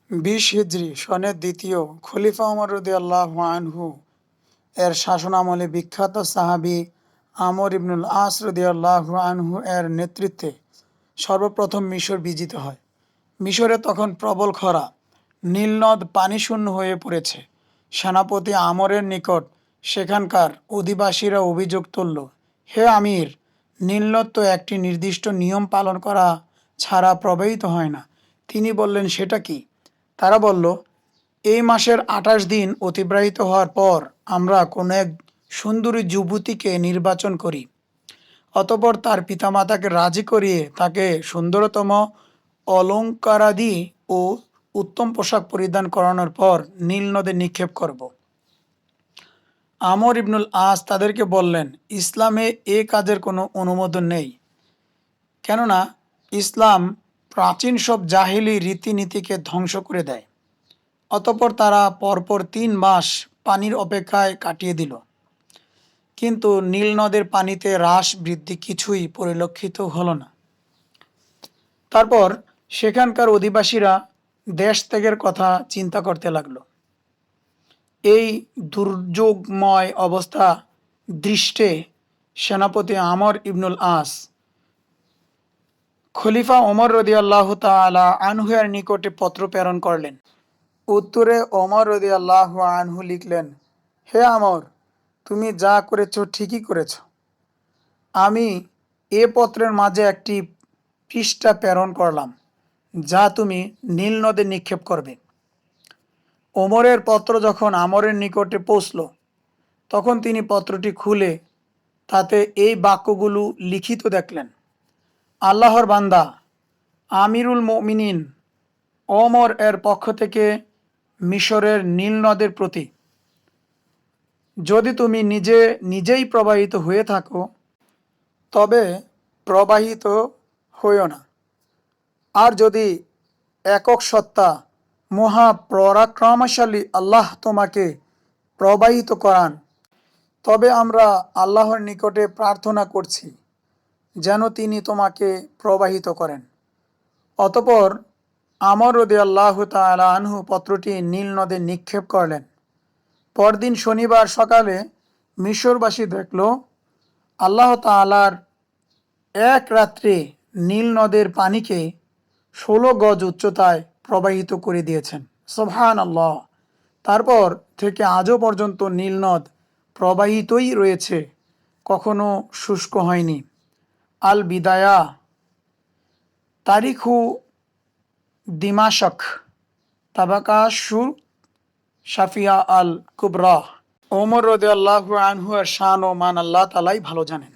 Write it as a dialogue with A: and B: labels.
A: 20 হিজরি সনের দ্বিতীয় খলিফা ওমর রাদিয়াল্লাহু আনহু এর শাসনামলে বিখ্যাত সাহাবী আমর ইবনুল আস রাদিয়াল্লাহু আনহু এর নেতৃত্বে সর্বপ্রথম মিশর বিজিত হয়। মিশরে তখন প্রবল খরা, নীলনদ পানিশূন্য হয়ে পড়েছে। সেনাপতি আমরের নিকট সেখানকার অধিবাসীরা অভিযোগ তুলল, হে আমির, নীলনদ তো একটি নির্দিষ্ট নিয়ম পালন করা ছাড়া প্রবাহিত হয় না। তিনি বললেন, সেটা কি? তারা বলল, এই মাসের 28 দিন অতিবাহিত হওয়ার পর আমরা কোনো এক সুন্দরী যুবতীকে নির্বাচন করি। অতঃপর তার পিতামাতাকে রাজি করিয়ে তাকে সুন্দরতম অলঙ্কারাদি ও উত্তম পোশাক পরিধান করানোর পর নীল নদে নিক্ষেপ করব। আমর ইবনুল আস তাদেরকে বললেন, ইসলামে এ কাজের কোনো অনুমোদন নেই, কেননা ইসলাম প্রাচীন সব জাহিলি রীতিনীতিকে ধ্বংস করে দেয়। অতঃপর তারা পরপর 3 মাস পানির অপেক্ষায় কাটিয়ে দিল, কিন্তু নীল নদের পানিতে হ্রাস বৃদ্ধি কিছুই পরিলক্ষিত হলো না। তারপর সেখানকার অধিবাসীরা দেশ ত্যাগের কথা চিন্তা করতে লাগলো। এই দুর্যোগময় অবস্থা দৃষ্টে সেনাপতি আমর ইবনুল আস খলিফা ওমর রাদিয়াল্লাহু তাআলা আনহু এর নিকটে পত্র প্রেরণ করলেন। উত্তরে ওমর রাদিয়াল্লাহু আনহু লিখলেন, হে আমর, তুমি যা করেছ ঠিকই করেছ। আমি এ পত্রের মাঝে একটি পৃষ্ঠা প্রেরণ করলাম, যা তুমি নীল নদে নিক্ষেপ করবে। ওমরের পত্র যখন আমরের নিকটে পৌঁছল, তখন তিনি পত্রটি খুলে তাতে এই বাক্যগুলো লিখিত দেখলেন, আল্লাহর বান্দা আমিরুল মুমিনিন ওমর এর পক্ষ থেকে মিশরের নীল নদের প্রতি, যদি তুমি নিজেই প্রবাহিত হয়ে থাকো তবে প্রবাহিত হইও না, আর যদি একক সত্তা মহাপরাক্রমশালী আল্লাহ তোমাকে প্রবাহিত করান, তবে আমরা আল্লাহর নিকটে প্রার্থনা করছি যেন তিনি তোমাকে প্রবাহিত করেন। অতঃপর আমর রাদিয়াল্লাহু তাআলা আনহু পত্রটি নীল নদে নিক্ষেপ করলেন। পরদিন শনিবার সকালে মিশরবাসী দেখল, আল্লাহ তাআলার এক রাত্রে নীল নদের পানিকে 16 গজ উচ্চতায় প্রবাহিত করে দিয়েছেন। সুবহানাল্লাহ। তারপর থেকে আজও পর্যন্ত নীল নদ প্রবাহিতই রয়েছে, কখনো শুষ্ক হয়নি। আল বিদায়া, তারিখু দিমাশক, তাবাকাশুর শাফিয়া আল কুবরা। ওমর রাদিয়াল্লাহু আনহু এর শান ও মান আল্লাহ তাআলাই ভালো জানেন।